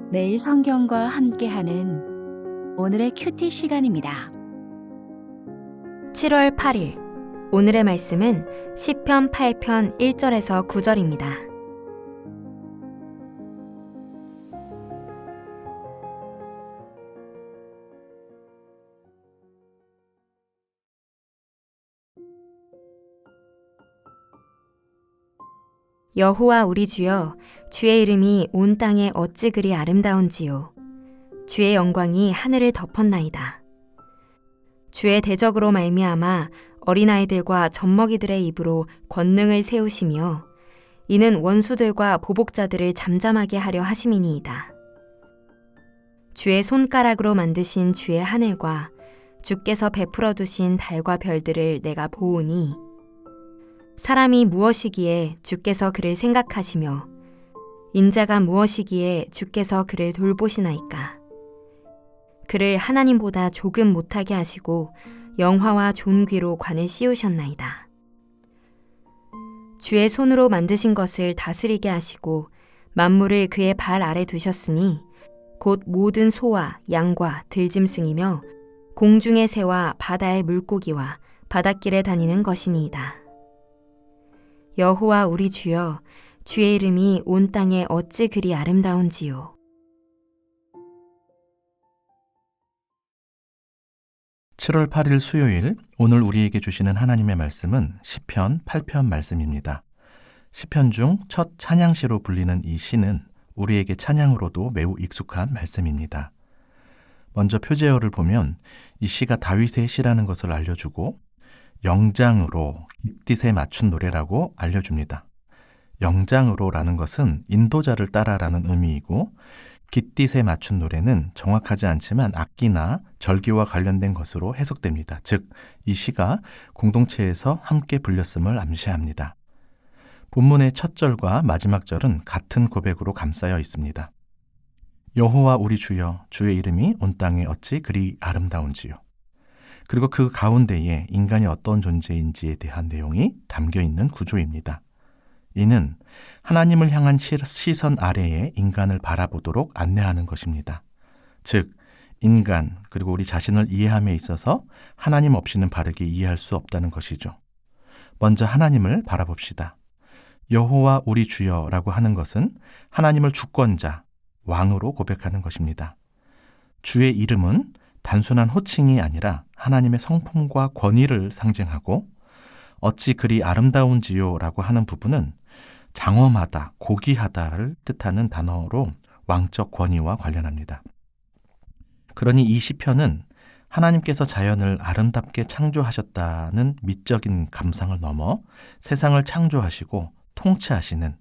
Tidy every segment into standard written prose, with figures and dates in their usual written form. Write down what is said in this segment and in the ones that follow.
매일 성경과 함께하는 오늘의 큐티 시간입니다. 7월 8일 오늘의 말씀은 시편 8편 1절에서 9절입니다. 여호와 우리 주여, 주의 이름이 온 땅에 어찌 그리 아름다운지요. 주의 영광이 하늘을 덮었나이다. 주의 대적으로 말미암아 어린아이들과 젖먹이들의 입으로 권능을 세우시며 이는 원수들과 보복자들을 잠잠하게 하려 하심이니이다. 주의 손가락으로 만드신 주의 하늘과 주께서 베풀어 두신 달과 별들을 내가 보오니 사람이 무엇이기에 주께서 그를 생각하시며 인자가 무엇이기에 주께서 그를 돌보시나이까. 그를 하나님보다 조금 못하게 하시고 영화와 존귀로 관을 씌우셨나이다. 주의 손으로 만드신 것을 다스리게 하시고 만물을 그의 발 아래 두셨으니 곧 모든 소와 양과 들짐승이며 공중의 새와 바다의 물고기와 바닷길에 다니는 것이니이다. 여호와 우리 주여, 주의 이름이 온 땅에 어찌 그리 아름다운지요. (7월 8일) 수요일, 오늘 우리에게 주시는 하나님의 말씀은 시편 8편 말씀입니다. 시편 중 첫 찬양시로 불리는 이 시는 우리에게 찬양으로도 매우 익숙한 말씀입니다. 먼저 표제어를 보면 이 시가 다윗의 시라는 것을 알려주고 영장으로 깃딧에 맞춘 노래라고 알려줍니다. 영장으로라는 것은 인도자를 따라라는 의미이고 깃딧에 맞춘 노래는 정확하지 않지만 악기나 절기와 관련된 것으로 해석됩니다. 즉, 이 시가 공동체에서 함께 불렸음을 암시합니다. 본문의 첫 절과 마지막 절은 같은 고백으로 감싸여 있습니다. 여호와 우리 주여, 주의 이름이 온 땅에 어찌 그리 아름다운지요. 그리고 그 가운데에 인간이 어떤 존재인지에 대한 내용이 담겨 있는 구조입니다. 이는 하나님을 향한 시선 아래에 인간을 바라보도록 안내하는 것입니다. 즉, 인간 그리고 우리 자신을 이해함에 있어서 하나님 없이는 바르게 이해할 수 없다는 것이죠. 먼저 하나님을 바라봅시다. 여호와 우리 주여라고 하는 것은 하나님을 주권자, 왕으로 고백하는 것입니다. 주의 이름은 단순한 호칭이 아니라 하나님의 성품과 권위를 상징하고 어찌 그리 아름다운지요 라고 하는 부분은 장엄하다, 고귀하다를 뜻하는 단어로 왕적 권위와 관련합니다. 그러니 이 시편은 하나님께서 자연을 아름답게 창조하셨다는 미적인 감상을 넘어 세상을 창조하시고 통치하시는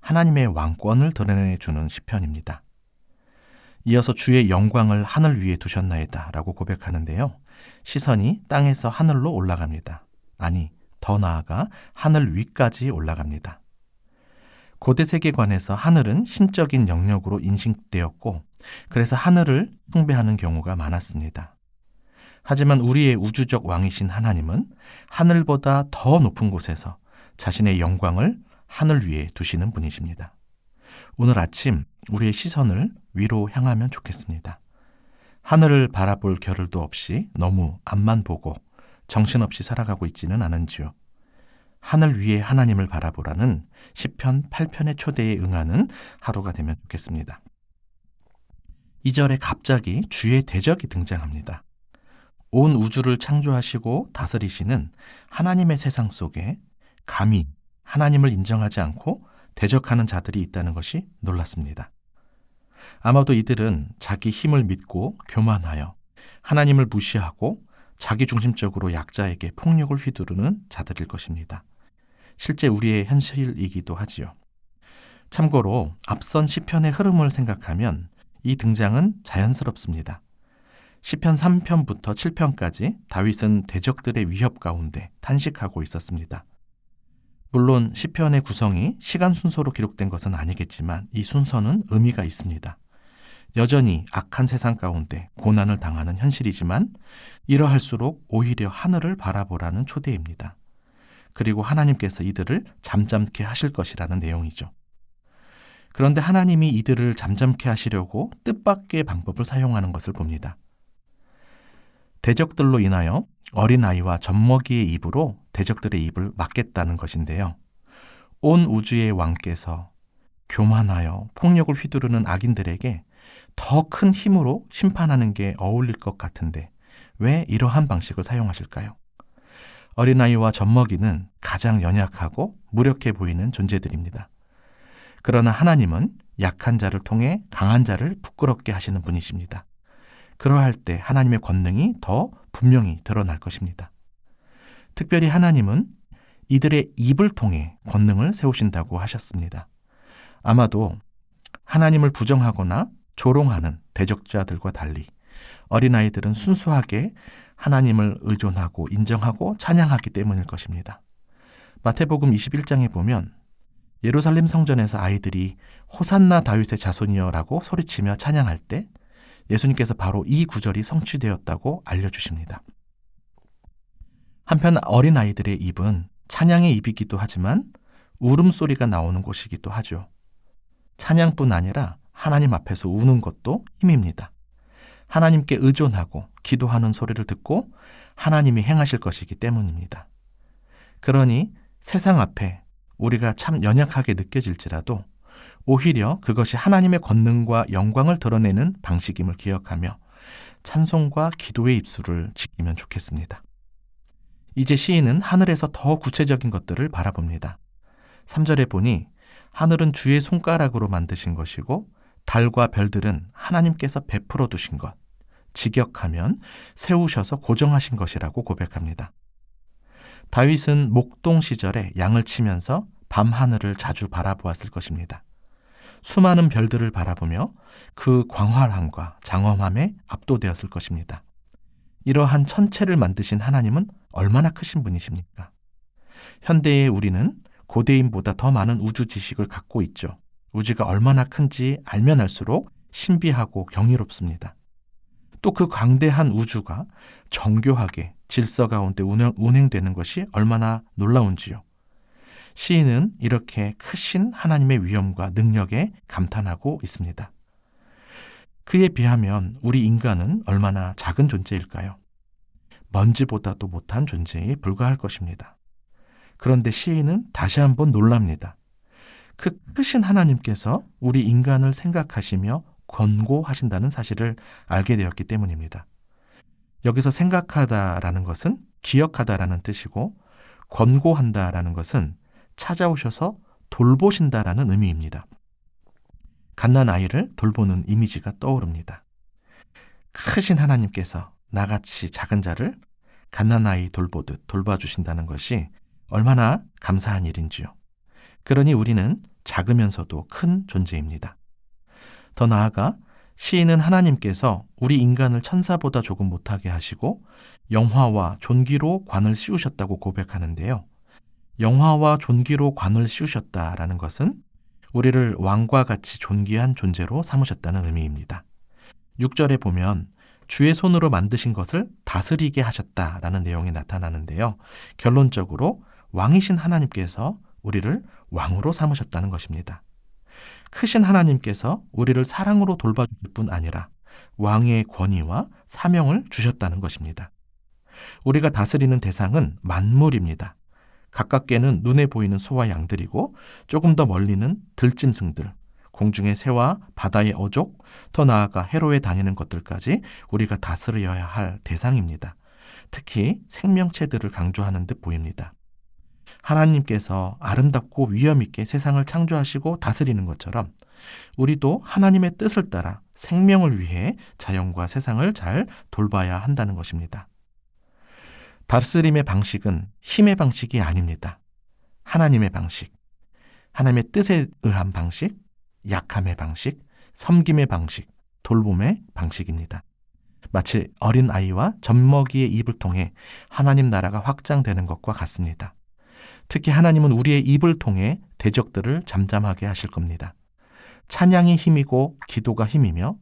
하나님의 왕권을 드러내주는 시편입니다. 이어서 주의 영광을 하늘 위에 두셨나이다 라고 고백하는데요. 시선이 땅에서 하늘로 올라갑니다. 아니, 더 나아가 하늘 위까지 올라갑니다. 고대 세계관에서 하늘은 신적인 영역으로 인식되었고 그래서 하늘을 숭배하는 경우가 많았습니다. 하지만 우리의 우주적 왕이신 하나님은 하늘보다 더 높은 곳에서 자신의 영광을 하늘 위에 두시는 분이십니다. 오늘 아침 우리의 시선을 위로 향하면 좋겠습니다. 하늘을 바라볼 겨를도 없이 너무 앞만 보고 정신없이 살아가고 있지는 않은지요. 하늘 위에 하나님을 바라보라는 시편 8편의 초대에 응하는 하루가 되면 좋겠습니다. 2절에 갑자기 주의 대적이 등장합니다. 온 우주를 창조하시고 다스리시는 하나님의 세상 속에 감히 하나님을 인정하지 않고 대적하는 자들이 있다는 것이 놀랍습니다. 아마도 이들은 자기 힘을 믿고 교만하여 하나님을 무시하고 자기중심적으로 약자에게 폭력을 휘두르는 자들일 것입니다. 실제 우리의 현실이기도 하지요. 참고로 앞선 시편의 흐름을 생각하면 이 등장은 자연스럽습니다. 시편 3편부터 7편까지 다윗은 대적들의 위협 가운데 탄식하고 있었습니다. 물론 시편의 구성이 시간 순서로 기록된 것은 아니겠지만 이 순서는 의미가 있습니다. 여전히 악한 세상 가운데 고난을 당하는 현실이지만 이러할수록 오히려 하늘을 바라보라는 초대입니다. 그리고 하나님께서 이들을 잠잠케 하실 것이라는 내용이죠. 그런데 하나님이 이들을 잠잠케 하시려고 뜻밖의 방법을 사용하는 것을 봅니다. 대적들로 인하여 어린아이와 젖먹이의 입으로 대적들의 입을 막겠다는 것인데요. 온 우주의 왕께서 교만하여 폭력을 휘두르는 악인들에게 더 큰 힘으로 심판하는 게 어울릴 것 같은데 왜 이러한 방식을 사용하실까요? 어린아이와 젖먹이는 가장 연약하고 무력해 보이는 존재들입니다. 그러나 하나님은 약한 자를 통해 강한 자를 부끄럽게 하시는 분이십니다. 그러할 때 하나님의 권능이 더 분명히 드러날 것입니다. 특별히 하나님은 이들의 입을 통해 권능을 세우신다고 하셨습니다. 아마도 하나님을 부정하거나 조롱하는 대적자들과 달리 어린아이들은 순수하게 하나님을 의존하고 인정하고 찬양하기 때문일 것입니다. 마태복음 21장에 보면 예루살렘 성전에서 아이들이 호산나 다윗의 자손이여라고 소리치며 찬양할 때 예수님께서 바로 이 구절이 성취되었다고 알려주십니다. 한편 어린아이들의 입은 찬양의 입이기도 하지만 울음소리가 나오는 곳이기도 하죠. 찬양뿐 아니라 하나님 앞에서 우는 것도 힘입니다. 하나님께 의존하고 기도하는 소리를 듣고 하나님이 행하실 것이기 때문입니다. 그러니 세상 앞에 우리가 참 연약하게 느껴질지라도 오히려 그것이 하나님의 권능과 영광을 드러내는 방식임을 기억하며 찬송과 기도의 입술을 지키면 좋겠습니다. 이제 시인은 하늘에서 더 구체적인 것들을 바라봅니다. 3절에 보니 하늘은 주의 손가락으로 만드신 것이고 달과 별들은 하나님께서 베풀어 두신 것, 직역하면 세우셔서 고정하신 것이라고 고백합니다. 다윗은 목동 시절에 양을 치면서 밤하늘을 자주 바라보았을 것입니다. 수많은 별들을 바라보며 그 광활함과 장엄함에 압도되었을 것입니다. 이러한 천체를 만드신 하나님은 얼마나 크신 분이십니까? 현대의 우리는 고대인보다 더 많은 우주 지식을 갖고 있죠. 우주가 얼마나 큰지 알면 알수록 신비하고 경이롭습니다. 또 그 광대한 우주가 정교하게 질서 가운데 운행되는 것이 얼마나 놀라운지요. 시인은 이렇게 크신 하나님의 위엄과 능력에 감탄하고 있습니다. 그에 비하면 우리 인간은 얼마나 작은 존재일까요? 먼지보다도 못한 존재에 불과할 것입니다. 그런데 시인은 다시 한번 놀랍니다. 그 크신 하나님께서 우리 인간을 생각하시며 권고하신다는 사실을 알게 되었기 때문입니다. 여기서 생각하다라는 것은 기억하다라는 뜻이고 권고한다라는 것은 찾아오셔서 돌보신다라는 의미입니다. 갓난아이를 돌보는 이미지가 떠오릅니다. 크신 하나님께서 나같이 작은 자를 갓난아이 돌보듯 돌봐주신다는 것이 얼마나 감사한 일인지요. 그러니 우리는 작으면서도 큰 존재입니다. 더 나아가 시인은 하나님께서 우리 인간을 천사보다 조금 못하게 하시고 영화와 존귀로 관을 씌우셨다고 고백하는데요. 영화와 존귀로 관을 씌우셨다라는 것은 우리를 왕과 같이 존귀한 존재로 삼으셨다는 의미입니다. 6절에 보면 주의 손으로 만드신 것을 다스리게 하셨다라는 내용이 나타나는데요. 결론적으로 왕이신 하나님께서 우리를 왕으로 삼으셨다는 것입니다. 크신 하나님께서 우리를 사랑으로 돌봐주실 뿐 아니라 왕의 권위와 사명을 주셨다는 것입니다. 우리가 다스리는 대상은 만물입니다. 가깝게는 눈에 보이는 소와 양들이고 조금 더 멀리는 들짐승들, 공중의 새와 바다의 어족, 더 나아가 해로에 다니는 것들까지 우리가 다스려야 할 대상입니다. 특히 생명체들을 강조하는 듯 보입니다. 하나님께서 아름답고 위엄 있게 세상을 창조하시고 다스리는 것처럼 우리도 하나님의 뜻을 따라 생명을 위해 자연과 세상을 잘 돌봐야 한다는 것입니다. 다스림의 방식은 힘의 방식이 아닙니다. 하나님의 방식, 하나님의 뜻에 의한 방식, 약함의 방식, 섬김의 방식, 돌봄의 방식입니다. 마치 어린 아이와 젖먹이의 입을 통해 하나님 나라가 확장되는 것과 같습니다. 특히 하나님은 우리의 입을 통해 대적들을 잠잠하게 하실 겁니다. 찬양이 힘이고 기도가 힘이며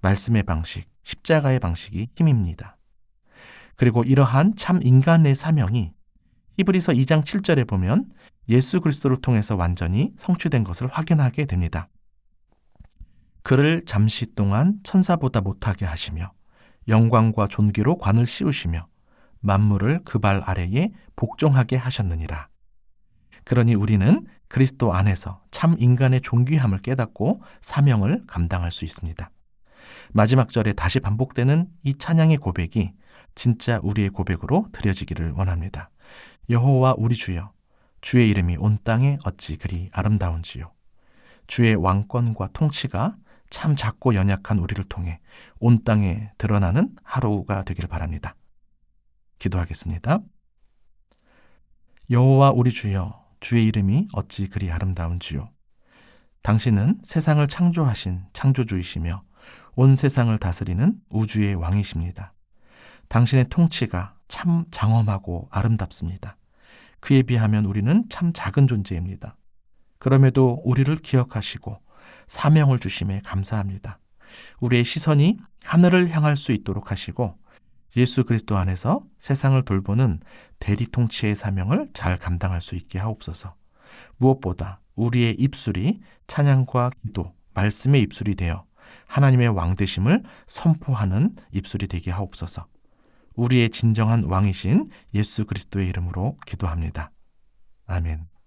말씀의 방식, 십자가의 방식이 힘입니다. 그리고 이러한 참 인간의 사명이 히브리서 2장 7절에 보면 예수 그리스도를 통해서 완전히 성취된 것을 확인하게 됩니다. 그를 잠시 동안 천사보다 못하게 하시며 영광과 존귀로 관을 씌우시며 만물을 그 발 아래에 복종하게 하셨느니라. 그러니 우리는 그리스도 안에서 참 인간의 존귀함을 깨닫고 사명을 감당할 수 있습니다. 마지막 절에 다시 반복되는 이 찬양의 고백이 진짜 우리의 고백으로 드려지기를 원합니다. 여호와 우리 주여, 주의 이름이 온 땅에 어찌 그리 아름다운지요. 주의 왕권과 통치가 참 작고 연약한 우리를 통해 온 땅에 드러나는 하루가 되길 바랍니다. 기도하겠습니다. 여호와 우리 주여, 주의 이름이 어찌 그리 아름다운지요. 당신은 세상을 창조하신 창조주이시며 온 세상을 다스리는 우주의 왕이십니다. 당신의 통치가 참 장엄하고 아름답습니다. 그에 비하면 우리는 참 작은 존재입니다. 그럼에도 우리를 기억하시고 사명을 주심에 감사합니다. 우리의 시선이 하늘을 향할 수 있도록 하시고 예수 그리스도 안에서 세상을 돌보는 대리 통치의 사명을 잘 감당할 수 있게 하옵소서. 무엇보다 우리의 입술이 찬양과 기도, 말씀의 입술이 되어 하나님의 왕되심을 선포하는 입술이 되게 하옵소서. 우리의 진정한 왕이신 예수 그리스도의 이름으로 기도합니다. 아멘.